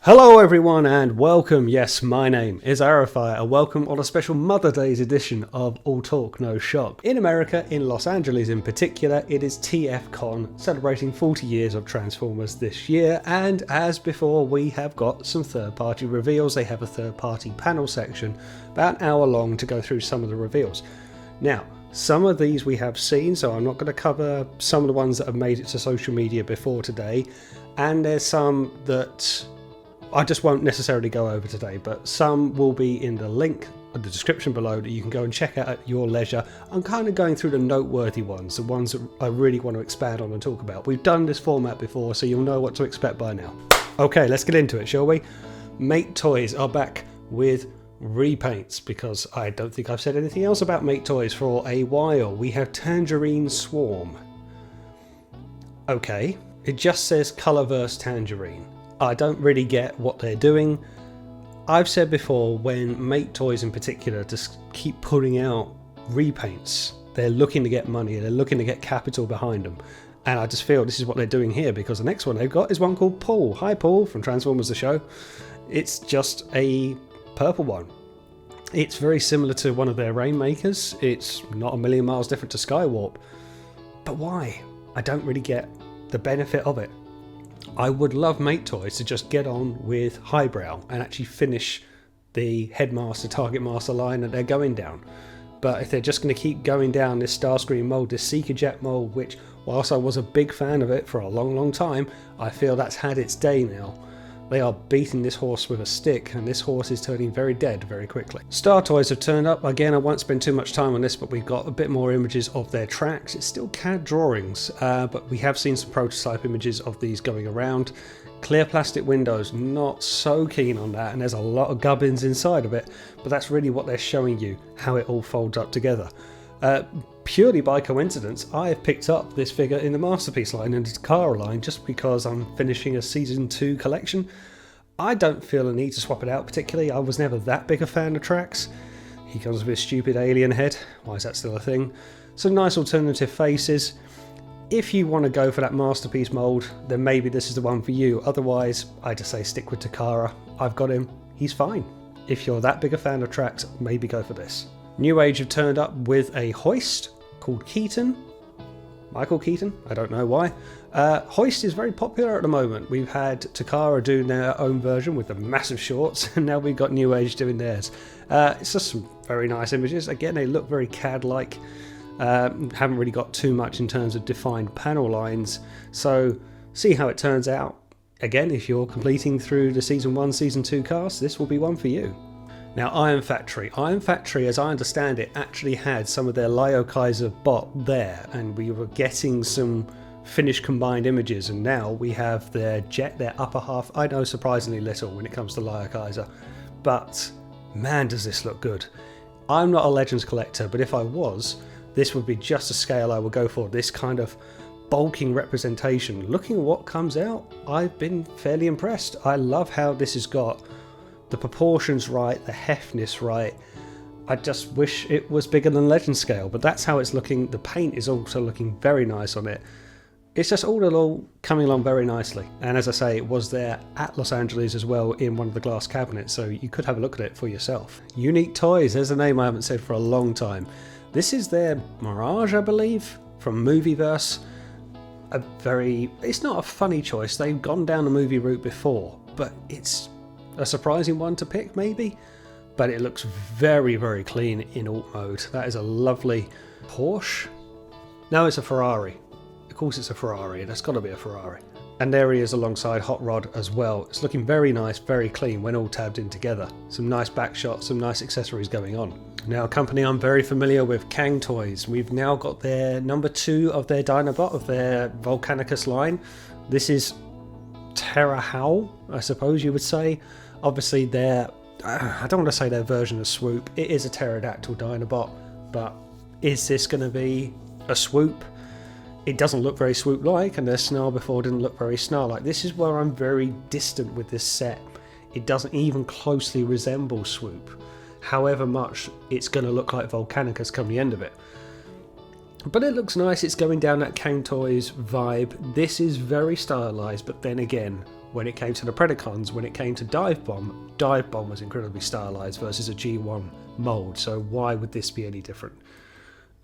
Hello everyone and welcome. Yes, my name is Arafire and welcome on a special Mother Day's edition of All Talk No Shock. In America, in Los Angeles in particular, it is TFCon, celebrating 40 years of Transformers this year, and as before we have got some third-party reveals. They have a third-party panel section about an hour long to go through some of the reveals. Now, some of these we have seen, so I'm not going to cover some of the ones that have made it to social media before today, and there's some that I just won't necessarily go over today, but some will be in the link in the description below that you can go and check out at your leisure. I'm kind of going through the noteworthy ones, the ones that I really want to expand on and talk about. We've done this format before, so you'll know what to expect by now. Okay, let's get into it, shall we? Mate Toys are back with repaints, because I don't think I've said anything else about Mate Toys for a while. We have Tangerine Swarm. Okay, it just says Colorverse Tangerine. I don't really get what they're doing. I've said before, when Mate Toys in particular just keep putting out repaints, they're looking to get money, they're looking to get capital behind them. And I just feel this is what they're doing here, because the next one they've got is one called Paul. Hi Paul, from Transformers the Show. It's just a purple one. It's very similar to one of their Rainmakers. It's not a million miles different to Skywarp. But why? I don't really get the benefit of it. I would love Mate Toys to just get on with Highbrow and actually finish the Headmaster, Target Master line that they're going down. But if they're just going to keep going down this Starscream mould, this Seeker Jet mould, which whilst I was a big fan of it for a long time, I feel that's had its day now. They are beating this horse with a stick, and this horse is turning very dead very quickly. Star Toys have turned up. Again, I won't spend too much time on this, but we've got a bit more images of their tracks. It's still CAD drawings, but we have seen some prototype images of these going around. Clear plastic windows, not so keen on that, and there's a lot of gubbins inside of it, but that's really what they're showing you, how it all folds up together. Purely by coincidence, I have picked up this figure in the Masterpiece line and the Takara line just because I'm finishing a Season 2 collection. I don't feel a need to swap it out particularly. I was never that big a fan of Trax. He comes with a stupid alien head. Why is that still a thing? Some nice alternative faces. If you want to go for that Masterpiece mould, then maybe this is the one for you. Otherwise, I just say stick with Takara. I've got him. He's fine. If you're that big a fan of Trax, maybe go for this. New Age have turned up with a hoist called Keaton. Michael Keaton? I don't know why. Hoist is very popular at the moment. We've had Takara do their own version with the massive shorts, and now we've got New Age doing theirs. It's just some very nice images. Again, they look very CAD-like. Haven't really got too much in terms of defined panel lines, so see how it turns out. Again, if you're completing through the Season 1, Season 2 cast, this will be one for you. Now, Iron Factory, as I understand it, actually had some of their Lio Kaiser bot there, and we were getting some finished combined images, and now we have their jet, their upper half. I know surprisingly little when it comes to Lio Kaiser, but man does this look good. I'm not a Legends collector, but if I was, this would be just the scale I would go for, this kind of bulking representation. Looking at what comes out, I've been fairly impressed. I love how this has got the proportions right, the heftness right. I just wish it was bigger than Legend scale, but that's how it's looking. The paint is also looking very nice on it. It's just all coming along very nicely. And as I say, it was there at Los Angeles as well in one of the glass cabinets, so you could have a look at it for yourself. Unique Toys, there's a name I haven't said for a long time. This is their Mirage, I believe, from Movieverse. It's not a funny choice. They've gone down the movie route before, but it's a surprising one to pick maybe, but it looks very clean in alt mode. That is a lovely Porsche. No, it's a Ferrari. Of course it's a Ferrari, that's got to be a Ferrari. And there he is alongside Hot Rod as well. It's looking very nice, very clean when all tabbed in together. Some nice back shots, some nice accessories going on. Now, a company I'm very familiar with, Kang Toys. We've now got their number 2 of their Dinobot, of their Volcanicus line. This is Terra Howl, I suppose you would say. Obviously I don't want to say their version of Swoop. It is a pterodactyl Dinobot, but is this going to be a Swoop? It doesn't look very Swoop-like, and their Snarl before didn't look very Snarl-like. This is where I'm very distant with this set. It doesn't even closely resemble Swoop, however much it's going to look like Volcanicus come the end of it. But it looks nice. It's going down that Kang Toys vibe. This is very stylized, but then again, When it came to the Predacons, when it came to Dive Bomb was incredibly stylized versus a G1 mold, so why would this be any different?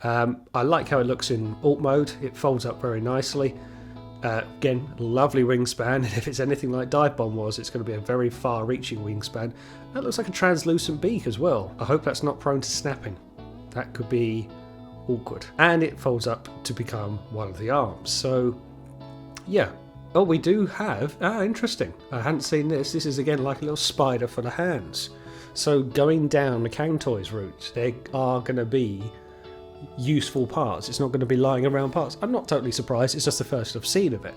I like how it looks in alt mode. It folds up very nicely. Again, lovely wingspan, and if it's anything like Dive Bomb was, it's going to be a very far-reaching wingspan. That looks like a translucent beak as well. I hope that's not prone to snapping. That could be awkward. And it folds up to become one of the arms. So, yeah. Oh, we do have... interesting. I hadn't seen this. This is, again, like a little spider for the hands. So, going down the Kang Toys route, there are going to be useful parts. It's not going to be lying around parts. I'm not totally surprised. It's just the first I've seen of it.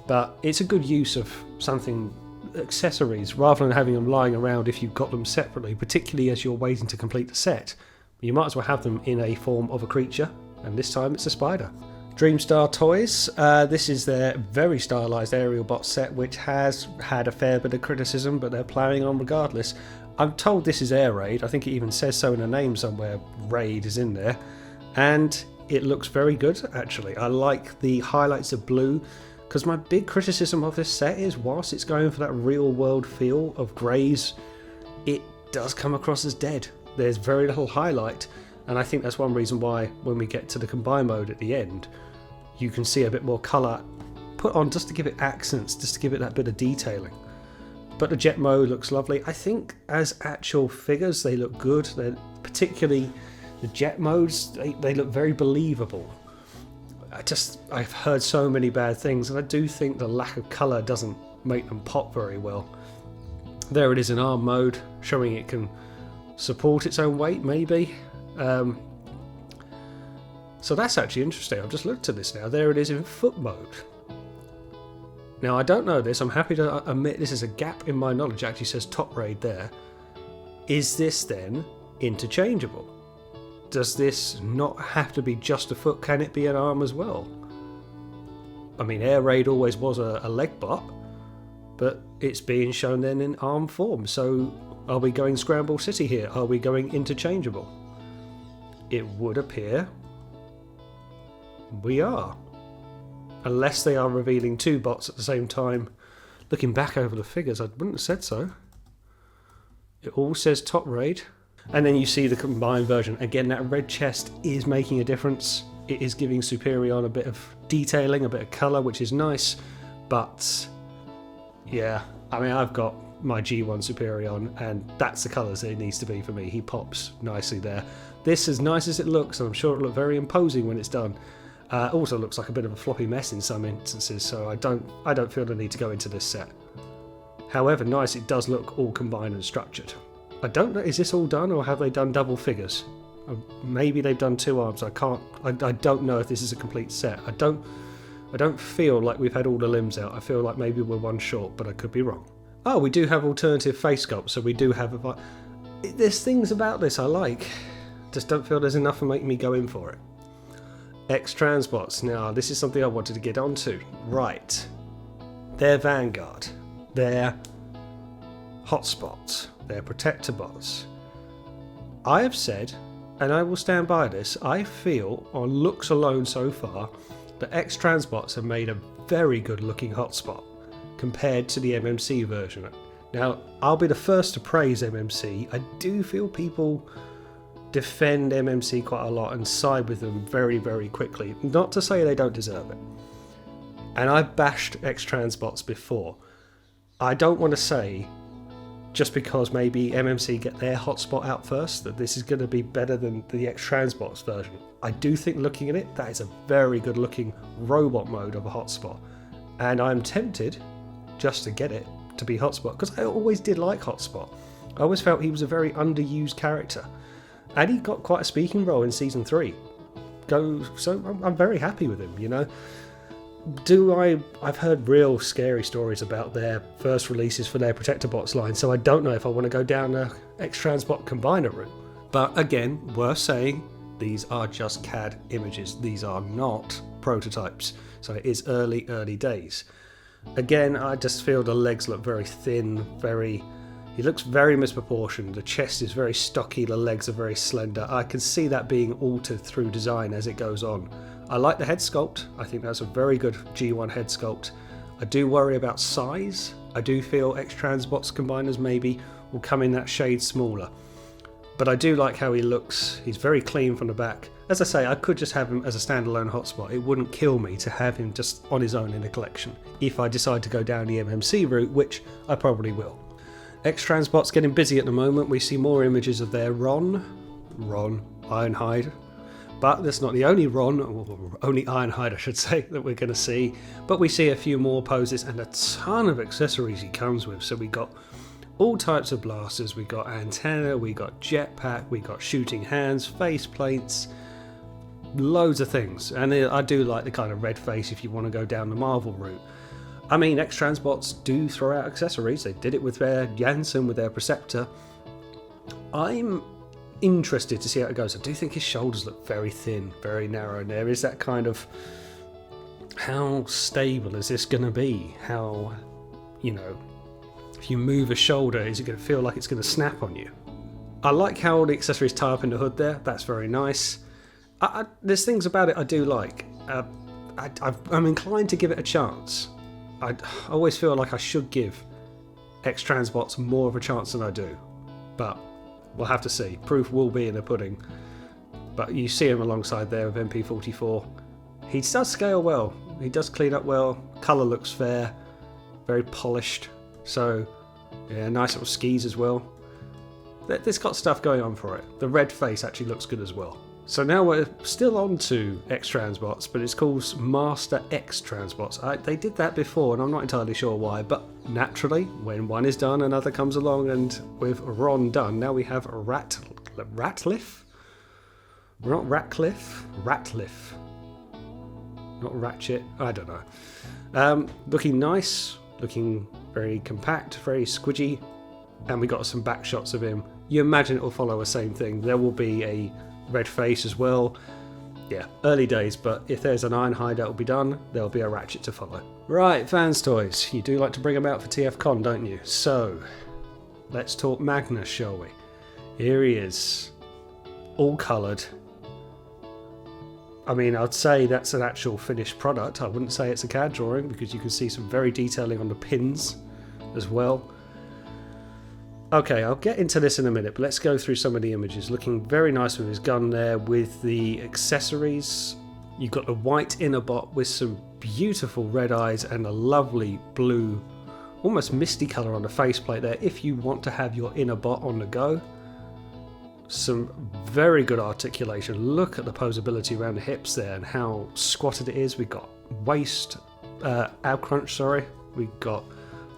But it's a good use of something, accessories, rather than having them lying around if you've got them separately, particularly as you're waiting to complete the set. You might as well have them in a form of a creature, and this time it's a spider. Dreamstar Toys, this is their very stylised aerial bot set, which has had a fair bit of criticism, but they're ploughing on regardless. I'm told this is Air Raid. I think it even says so in the name somewhere. Raid is in there, and it looks very good actually. I like the highlights of blue, because my big criticism of this set is whilst it's going for that real world feel of greys, it does come across as dead. There's very little highlight, and I think that's one reason why when we get to the combine mode at the end, you can see a bit more colour put on just to give it accents, just to give it that bit of detailing. But the jet mode looks lovely. I think as actual figures they look good. They're, particularly the jet modes, they look very believable. I've heard so many bad things, and I do think the lack of colour doesn't make them pop very well. There it is in arm mode, showing it can support its own weight maybe. So that's actually interesting. I've just looked at this now. There it is in foot mode. Now I don't know this. I'm happy to admit this is a gap in my knowledge. It actually says top raid there. Is this then interchangeable? Does this not have to be just a foot? Can it be an arm as well? I mean, Air Raid always was a leg bot, but it's being shown then in arm form. So are we going Scramble City here? Are we going interchangeable? It would appear we are. Unless they are revealing two bots at the same time. Looking back over the figures, I wouldn't have said so. It all says top raid. And then you see the combined version. Again, that red chest is making a difference. It is giving Superion a bit of detailing, a bit of colour, which is nice. But, yeah, I mean, I've got my G1 Superion, and that's the colours it needs to be for me. He pops nicely there. This, as nice as it looks, and I'm sure it'll look very imposing when it's done, also looks like a bit of a floppy mess in some instances, so I don't feel the need to go into this set. However nice it does look all combined and structured. I don't know, is this all done, or have they done double figures? Maybe they've done two arms. I don't know if this is a complete set. I don't feel like we've had all the limbs out. I feel like maybe we're one short, but I could be wrong. Oh, we do have alternative face sculpt, so we do have there's things about this I like. Just don't feel there's enough to make me go in for it. X-TRansbots. Now, this is something I wanted to get onto. Right. Their Vanguard. Their Hotspots. Their Protector bots. I have said, and I will stand by this, I feel, on looks alone so far, that X-TRansbots have made a very good looking hotspot compared to the MMC version. Now, I'll be the first to praise MMC. I do feel people defend MMC quite a lot and side with them very, very quickly. Not to say they don't deserve it. And I've bashed X-TRansbots before. I don't want to say, just because maybe MMC get their hotspot out first, that this is going to be better than the X-TRansbots version. I do think, looking at it, that is a very good looking robot mode of a hotspot. And I'm tempted just to get it to be hotspot, because I always did like hotspot. I always felt he was a very underused character. And he got quite a speaking role in Season 3. So I'm very happy with him, you know. I've heard real scary stories about their first releases for their Protector Bots line, so I don't know if I want to go down the X-TRansbot combiner route. But again, worth saying, these are just CAD images. These are not prototypes. So it is early days. Again, I just feel the legs look very thin, he looks very misproportioned. The chest is very stocky, the legs are very slender. I can see that being altered through design as it goes on. I like the head sculpt. I think that's a very good G1 head sculpt. I do worry about size. I do feel X-TRansbots combiners maybe will come in that shade smaller. But I do like how he looks. He's very clean from the back. As I say, I could just have him as a standalone hotspot. It wouldn't kill me to have him just on his own in a collection if I decide to go down the MMC route, which I probably will. X-TRansbots getting busy at the moment. We see more images of their Ron Ironhide. But that's not the only Ron, or only Ironhide I should say, that we're going to see. But we see a few more poses and a ton of accessories he comes with. So we got all types of blasters, we got antenna, we got jetpack, we got shooting hands, face plates, loads of things. And I do like the kind of red face if you want to go down the Marvel route. I mean, X-TRansbots do throw out accessories. They did it with their Janssen, with their Preceptor. I'm interested to see how it goes. I do think his shoulders look very thin, very narrow, and there is that kind of, how stable is this going to be? How, you know, if you move a shoulder, is it going to feel like it's going to snap on you? I like how the accessories tie up in the hood there. That's very nice. There's things about it I do like. I'm inclined to give it a chance. I always feel like I should give X-TRansbots more of a chance than I do. But we'll have to see. Proof will be in the pudding. But you see him alongside there with MP44. He does scale well. He does clean up well. Colour looks fair. Very polished. So, yeah, nice little skis as well. It's got stuff going on for it. The red face actually looks good as well. So now we're still on to X-TRansbots, but it's called Master X-TRansbots. They did that before, and I'm not entirely sure why, but naturally, when one is done, another comes along, and with Ron done, now we have Ratliff? Not Ratcliffe? Ratliff. Not Ratchet, I don't know. Looking nice, looking very compact, very squidgy, and we got some back shots of him. You imagine it will follow the same thing. There will be a red face as well. Yeah, early days, but if there's an Ironhide that will be done, there'll be a Ratchet to follow. Right, fans toys. You do like to bring them out for TFCon, don't you? So, let's talk Magnus, shall we? Here he is, all coloured. I mean, I'd say that's an actual finished product. I wouldn't say it's a CAD drawing because you can see some very detailing on the pins as well. Okay, I'll get into this in a minute, but let's go through some of the images. Looking very nice with his gun there, with the accessories. You've got the white inner bot with some beautiful red eyes and a lovely blue, almost misty colour on the faceplate there, if you want to have your inner bot on the go. Some very good articulation. Look at the posability around the hips there and how squatted it is. We've got waist, ab crunch, sorry. We've got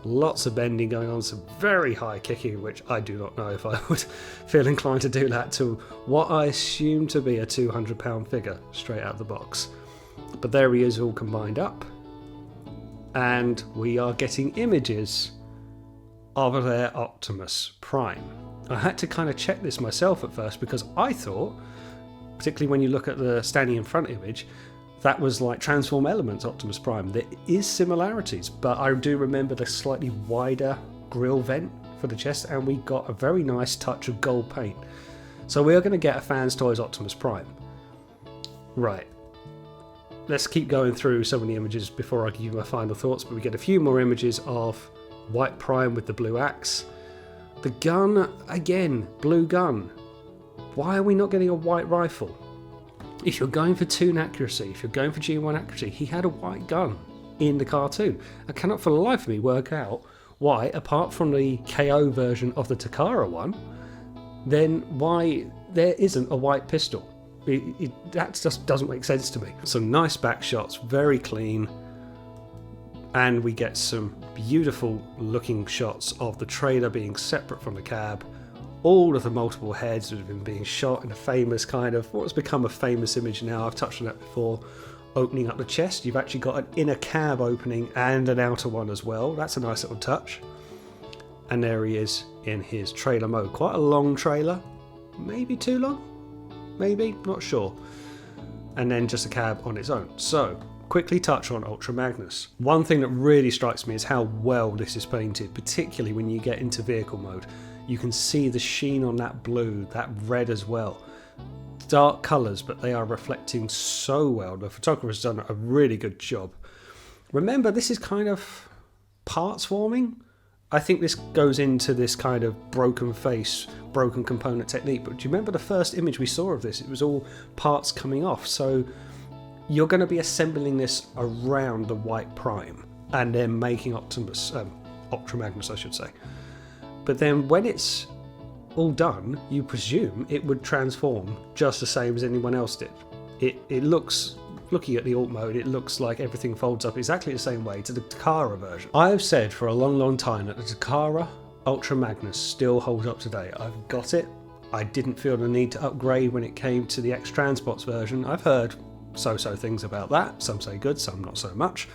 lots of bending going on, some very high kicking, which I do not know if I would feel inclined to do that to what I assume to be a 200-pound figure straight out of the box. But there he is all combined up. And we are getting images of their Optimus Prime. I had to kind of check this myself at first because I thought, particularly when you look at the standing in front image, that was like Transform Elements Optimus Prime. There is similarities, but I do remember the slightly wider grille vent for the chest, and we got a very nice touch of gold paint. So we are going to get a Fans Toys Optimus Prime. Right. Let's keep going through some of the images before I give you my final thoughts, but we get a few more images of White Prime with the blue axe. The gun, again, blue gun. Why are we not getting a white rifle? If you're going for toon accuracy, if you're going for G1 accuracy, he had a white gun in the cartoon. I cannot for the life of me work out why, apart from the KO version of the Takara one, then why there isn't a white pistol. That just doesn't make sense to me. Some nice back shots, very clean, and we get some beautiful looking shots of the trailer being separate from the cab. All of the multiple heads have been being shot in a famous kind of, what's become a famous image now, I've touched on that before, opening up the chest. You've actually got an inner cab opening and an outer one as well. That's a nice little touch. And there he is in his trailer mode. Quite a long trailer, maybe too long, maybe, not sure. And then just a cab on its own. So, quickly touch on Ultra Magnus. One thing that really strikes me is how well this is painted, particularly when you get into vehicle mode. You can see the sheen on that blue, that red as well. Dark colours, but they are reflecting so well. The photographer's done a really good job. Remember, this is kind of parts forming. I think this goes into this kind of broken face, broken component technique. But do you remember the first image we saw of this? It was all parts coming off. So you're going to be assembling this around the white prime and then making Ultra Magnus, I should say. But then when it's all done, you presume it would transform just the same as anyone else did. It looks, looking at the alt mode, it looks like everything folds up exactly the same way to the Takara version. I've said for a long time that the Takara Ultra Magnus still holds up today. I've got it. I didn't feel the need to upgrade when it came to the X-TRansbots version. I've heard so-so things about that. Some say good, some not so much.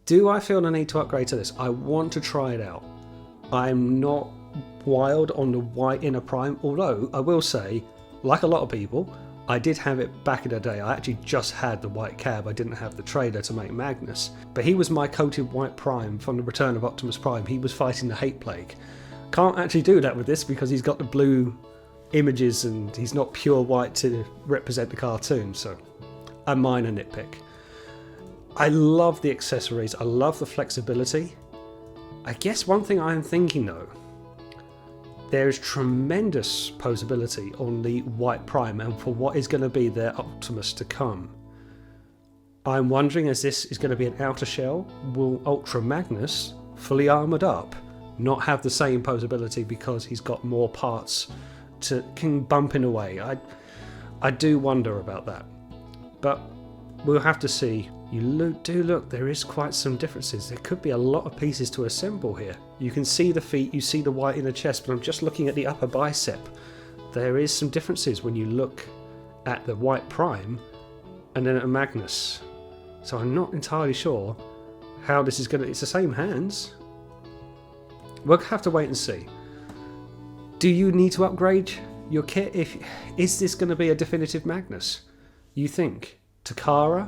Do I feel the need to upgrade to this? I want to try it out. I'm not wild on the white inner prime, although I will say, like a lot of people, I did have it back in the day. I actually just had the white cab. I didn't have the trailer to make Magnus. But he was my coated white prime from the Return of Optimus Prime. He was fighting the hate plague. Can't actually do that with this because he's got the blue images and he's not pure white to represent the cartoon. So a minor nitpick. I love the accessories. I love the flexibility. I guess one thing I'm thinking though, there is tremendous posability on the white prime and for what is going to be their Optimus to come. I'm wondering, as this is going to be an outer shell, will Ultra Magnus, fully armoured up, not have the same posability because he's got more parts to can bump in a way? I do wonder about that. But we'll have to see. Look, there is quite some differences. There could be a lot of pieces to assemble here. You can see the feet, you see the white inner chest, but I'm just looking at the upper bicep. There is some differences when you look at the white prime and then at a Magnus. So I'm not entirely sure how this is going to... It's the same hands. We'll have to wait and see. Do you need to upgrade your kit? Is this going to be a definitive Magnus? You think? Takara?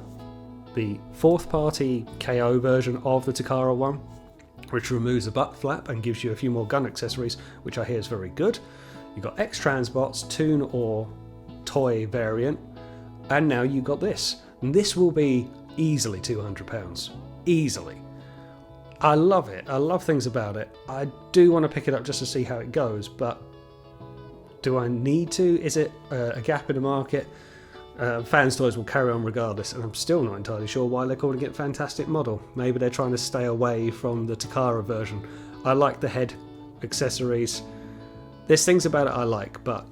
The fourth party KO version of the Takara one, which removes the butt flap and gives you a few more gun accessories, which I hear is very good. You've got X-TRansbots, toon or toy variant, and now you've got this. And this will be easily £200. Easily. I love it. I love things about it. I do want to pick it up just to see how it goes, but do I need to? Is it a gap in the market? Fans Toys will carry on regardless, and I'm still not entirely sure why they're calling it Fantastic Model. Maybe they're trying to stay away from the Takara version. I like the head accessories. There's things about it I like, but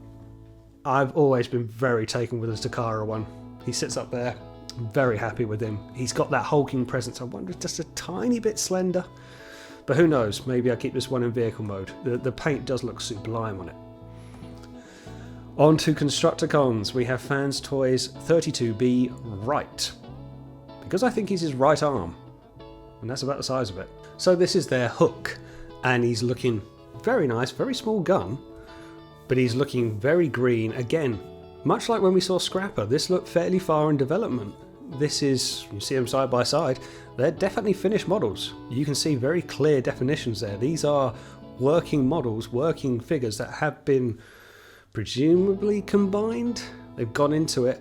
I've always been very taken with the Takara one. He sits up there. I'm very happy with him. He's got that hulking presence. I wonder, just a tiny bit slender. But who knows, maybe I'll keep this one in vehicle mode. The paint does look sublime on it. On to Constructicons, we have Fans Toys 32B Right, because I think he's his right arm, and that's about the size of it. So this is their Hook, and he's looking very nice, very small gun, but he's looking very green. Again, much like when we saw Scrapper, this looked fairly far in development. This is, you see them side by side, they're definitely finished models. You can see very clear definitions there. These are working models, working figures that have been presumably combined. They've gone into it.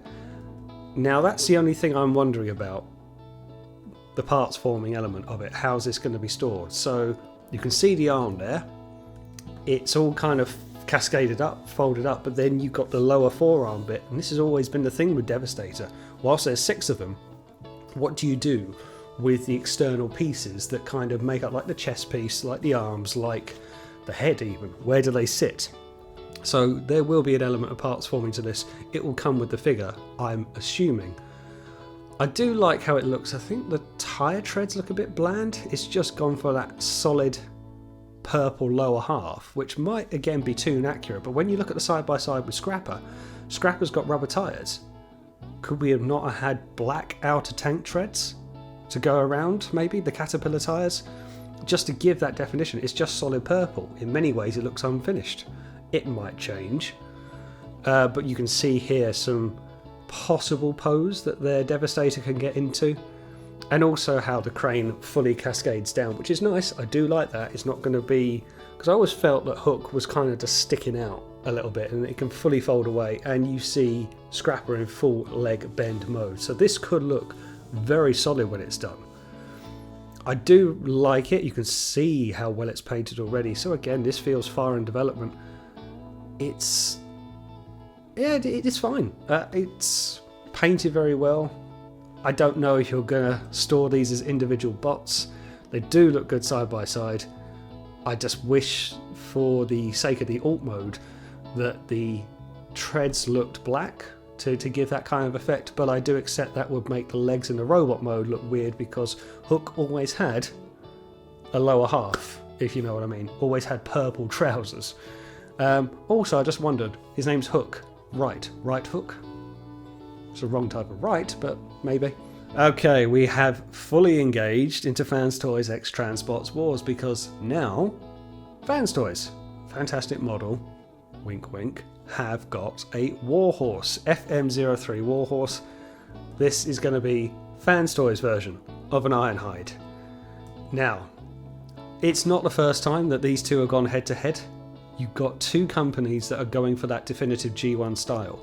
Now that's the only thing I'm wondering about, the parts forming element of it. How's this going to be stored? So you can see the arm there. It's all kind of cascaded up, folded up, but then you've got the lower forearm bit, and this has always been the thing with Devastator. Whilst there's 6 of them, what do you do with the external pieces that kind of make up like the chest piece, like the arms, like the head even? Where do they sit? So there will be an element of parts forming to this. It will come with the figure, I'm assuming. I do like how it looks. I think the tyre treads look a bit bland. It's just gone for that solid purple lower half, which might again be too inaccurate. But when you look at the side by side with Scrapper, Scrapper's got rubber tyres. Could we have not had black outer tank treads to go around, maybe, the Caterpillar tyres? Just to give that definition, it's just solid purple. In many ways it looks unfinished. It might change, but you can see here some possible pose that their Devastator can get into, and also how the crane fully cascades down, which is nice. I do like that. It's not going to be, because I always felt that Hook was kind of just sticking out a little bit, and it can fully fold away, and you see Scrapper in full leg bend mode. So this could look very solid when it's done. I do like it. You can see how well it's painted already. So again, this feels far in development. It's fine. It's painted very well. I don't know if you're gonna store these as individual bots. They do look good side by side. I just wish, for the sake of the alt mode, that the treads looked black to give that kind of effect, but I do accept that would make the legs in the robot mode look weird, because Hook always had a lower half, if you know what I mean. Always had purple trousers. Also, I just wondered, his name's Hook. Right Hook? It's the wrong type of right, but maybe. Okay, we have fully engaged into Fans Toys X-TRansbots Wars, because now Fans Toys, fantastic model, wink wink, have got a Warhorse, FM03 Warhorse. This is going to be Fans Toys version of an Ironhide. Now, it's not the first time that these two have gone head to head. You've got two companies that are going for that definitive G1 style.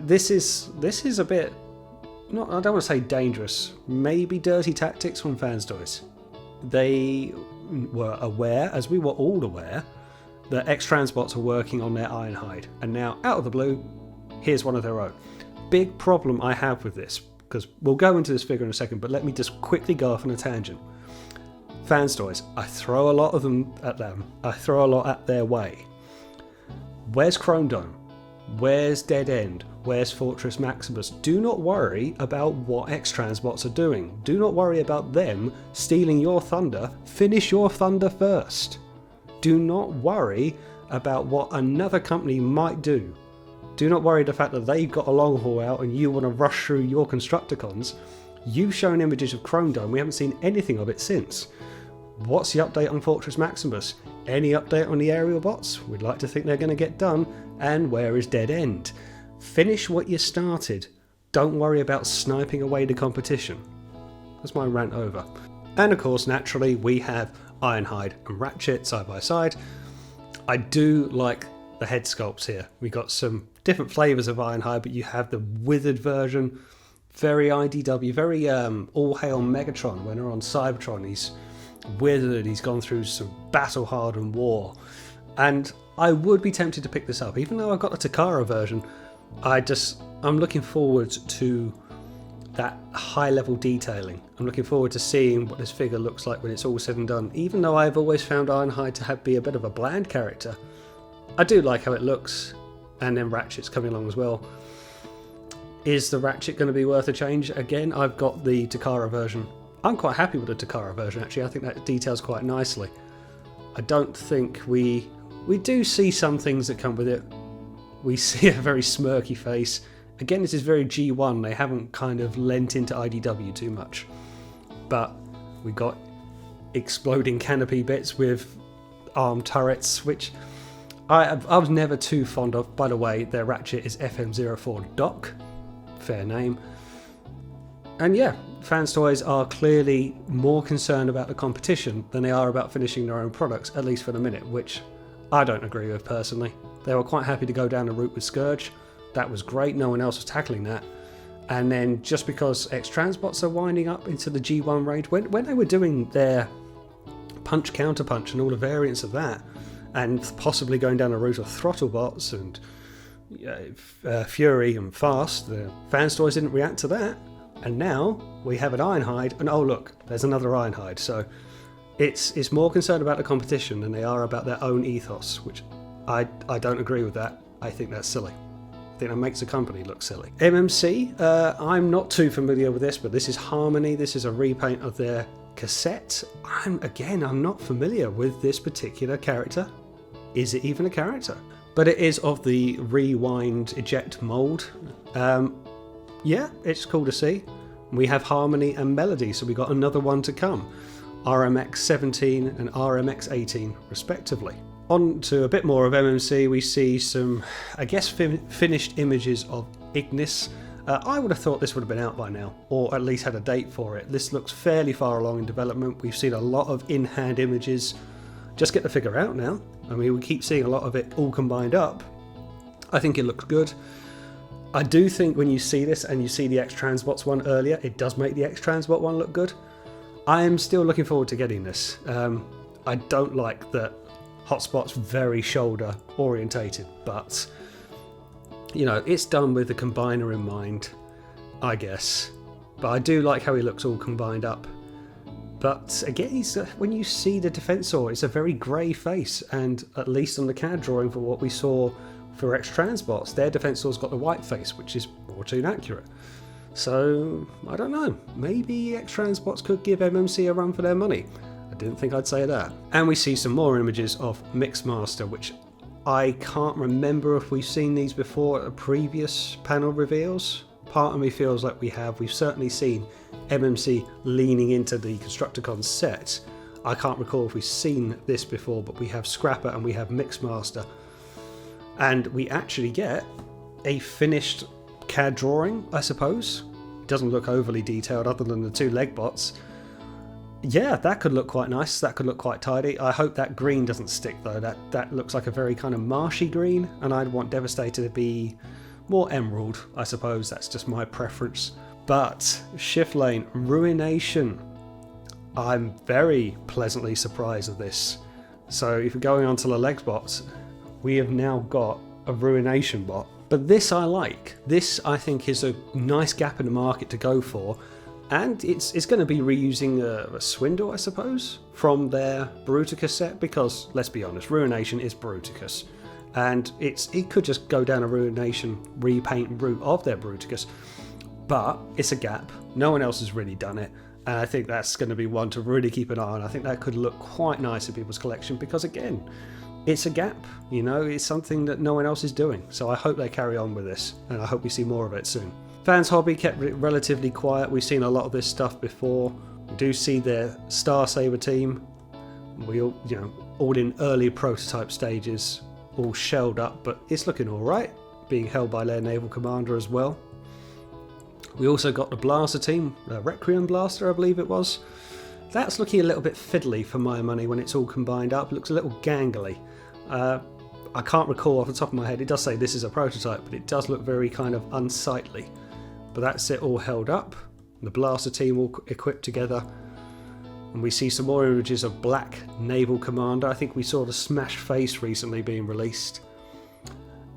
This is a bit, I don't want to say dangerous, maybe dirty tactics from Fans Toys. They were aware, as we were all aware, that X-TRansbots are working on their Ironhide, and now, out of the blue, here's one of their own. Big problem I have with this, because we'll go into this figure in a second, but let me just quickly go off on a tangent. Fans Toys, I throw a lot of them at them. I throw a lot at their way. Where's Chrome Dome? Where's Dead End? Where's Fortress Maximus? Do not worry about what X-TRansbots are doing. Do not worry about them stealing your thunder. Finish your thunder first. Do not worry about what another company might do. Do not worry the fact that they've got a long haul out and you want to rush through your Constructicons. You've shown images of Chrome Dome. We haven't seen anything of it since. What's the update on Fortress Maximus? Any update on the aerial bots? We'd like to think they're going to get done. And where is Dead End? Finish what you started. Don't worry about sniping away the competition. That's my rant over. And of course, naturally, we have Ironhide and Ratchet side by side. I do like the head sculpts here. We got some different flavours of Ironhide, but you have the withered version, very IDW, very all hail Megatron. When they're on Cybertron, he's withered, he's gone through some battle-hardened war. And I would be tempted to pick this up, even though I've got the Takara version. I'm looking forward to that high-level detailing. I'm looking forward to seeing what this figure looks like when it's all said and done. Even though I've always found Ironhide to be a bit of a bland character, I do like how it looks. And then Ratchet's coming along as well. Is the Ratchet going to be worth a change? Again, I've got the Takara version. I'm quite happy with the Takara version, actually. I think that details quite nicely. I don't think we do see some things that come with it. We see a very smirky face. Again, this is very G1. They haven't kind of lent into IDW too much. But we got exploding canopy bits with armed turrets, which I was never too fond of. By the way, their Ratchet is FM04 Doc. Fair name. And yeah, Fans Toys are clearly more concerned about the competition than they are about finishing their own products, at least for the minute, which I don't agree with personally. They were quite happy to go down the route with Scourge. That was great, no one else was tackling that. And then just because X-TRansbots are winding up into the G1 range, when they were doing their punch counterpunch and all the variants of that, and possibly going down the route of Throttlebots and Fury and Fast, the Fans Toys didn't react to that. And now we have an Ironhide, and oh look, there's another Ironhide. So it's more concerned about the competition than they are about their own ethos, which I don't agree with that. I think that's silly. I think that makes the company look silly. MMC, I'm not too familiar with this, but this is Harmony. This is a repaint of their cassette. I'm not familiar with this particular character. Is it even a character? But it is of the rewind eject mold. Yeah, it's cool to see. We have Harmony and Melody, so we got another one to come. RMX 17 and RMX 18 respectively. On to a bit more of MMC, we see some, I guess, finished images of Ignis. I would have thought this would have been out by now, or at least had a date for it. This looks fairly far along in development. We've seen a lot of in-hand images. Just get the figure out now. I mean, we keep seeing a lot of it all combined up. I think it looks good. I do think when you see this and you see the X-TRansbots one earlier, it does make the X-TRansbot one look good. I am still looking forward to getting this. I don't like that Hotspot's very shoulder orientated, but you know, it's done with the combiner in mind, I guess. But I do like how he looks all combined up. But again, when you see the Defensor, it's a very grey face, and at least on the CAD drawing for what we saw for X-TRansbots, their Defensor's got the white face, which is more too inaccurate. So, I don't know, maybe X-TRansbots could give MMC a run for their money. I didn't think I'd say that. And we see some more images of Mixmaster, which I can't remember if we've seen these before at previous panel reveals. Part of me feels like we have. We've certainly seen MMC leaning into the Constructicon set. I can't recall if we've seen this before, but we have Scrapper and we have Mixmaster. And we actually get a finished CAD drawing, I suppose. It doesn't look overly detailed other than the two leg bots. Yeah, that could look quite nice. That could look quite tidy. I hope that green doesn't stick though. That looks like a very kind of marshy green, and I'd want Devastator to be more emerald, I suppose. That's just my preference. But Shift Lane, Ruination. I'm very pleasantly surprised at this. So if we're going on to the legs bots, we have now got a Ruination bot. But this I like. This I think is a nice gap in the market to go for. And it's going to be reusing a Swindle, I suppose, from their Bruticus set, because, let's be honest, Ruination is Bruticus. And it could just go down a Ruination repaint route of their Bruticus, but it's a gap. No one else has really done it, and I think that's going to be one to really keep an eye on. I think that could look quite nice in people's collection, because again, it's a gap, you know, it's something that no one else is doing. So I hope they carry on with this, and I hope we see more of it soon. Fans Hobby kept it relatively quiet. We've seen a lot of this stuff before. We do see their Star Saber team. We all, you know, all in early prototype stages, all shelled up, but it's looking all right, being held by their naval commander as well. We also got the Blaster team, Requiem Blaster, I believe it was. That's looking a little bit fiddly for my money when it's all combined up. It looks a little gangly. I can't recall off the top of my head. It does say this is a prototype, but it does look very kind of unsightly. But that's it all held up. The Blaster team all equipped together. And we see some more images of Black Naval Commander. I think we saw the smashed face recently being released.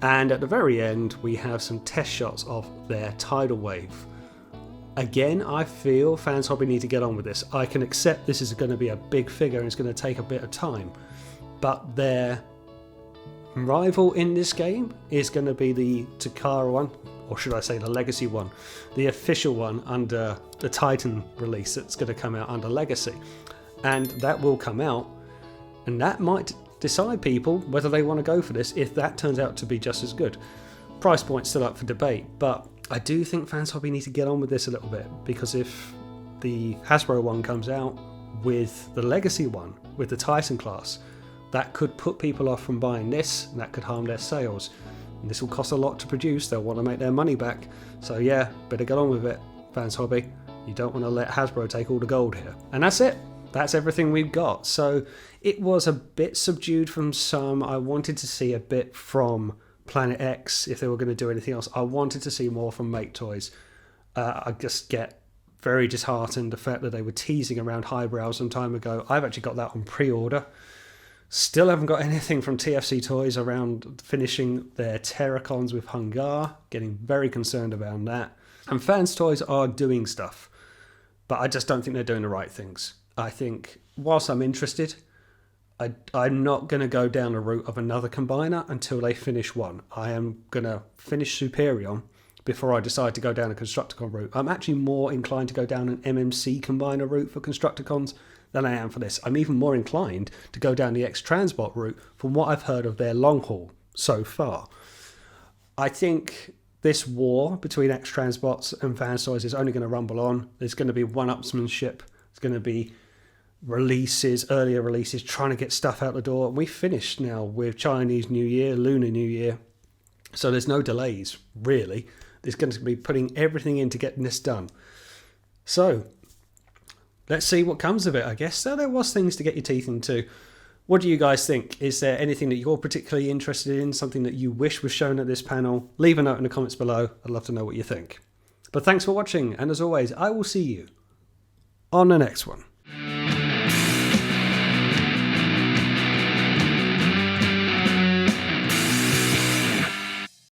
And at the very end, we have some test shots of their Tidal Wave. Again, I feel Fans Hobby need to get on with this. I can accept this is going to be a big figure and it's going to take a bit of time. But their rival in this game is going to be the Takara one, or should I say the Legacy one, the official one under the Titan release that's going to come out under Legacy. And that will come out, and that might decide people whether they want to go for this if that turns out to be just as good. Price point's still up for debate, but I do think Fans Hobby need to get on with this a little bit, because if the Hasbro one comes out with the Legacy one, with the Titan class, that could put people off from buying this, and that could harm their sales. And this will cost a lot to produce. They'll want to make their money back. So yeah, better get on with it, Fans Hobby. You don't want to let Hasbro take all the gold here. And that's it. That's everything we've got. So it was a bit subdued from some. I wanted to see a bit from Planet X if they were going to do anything else. I wanted to see more from Make Toys. I just get very disheartened the fact that they were teasing around Highbrow some time ago. I've actually got that on pre-order. Still haven't got anything from TFC Toys around finishing their Terracons with Hungar. Getting very concerned about that. And Fans Toys are doing stuff, but I just don't think they're doing the right things. I think whilst I'm interested, I'm not going to go down the route of another combiner until they finish one. I am going to finish Superion before I decide to go down a Constructicon route. I'm actually more inclined to go down an MMC combiner route for Constructicons than I am for this. I'm even more inclined to go down the X-Transbot route from what I've heard of their long haul so far. I think this war between X-Transbots and Fans Toys is only going to rumble on. There's going to be one-upsmanship. There's going to be releases, earlier releases, trying to get stuff out the door. We finished now with Chinese New Year, Lunar New Year. So there's no delays, really. There's going to be putting everything into getting this done. So let's see what comes of it, I guess. So there was things to get your teeth into. What do you guys think? Is there anything that you're particularly interested in? Something that you wish was shown at this panel? Leave a note in the comments below. I'd love to know what you think. But thanks for watching, and as always, I will see you on the next one.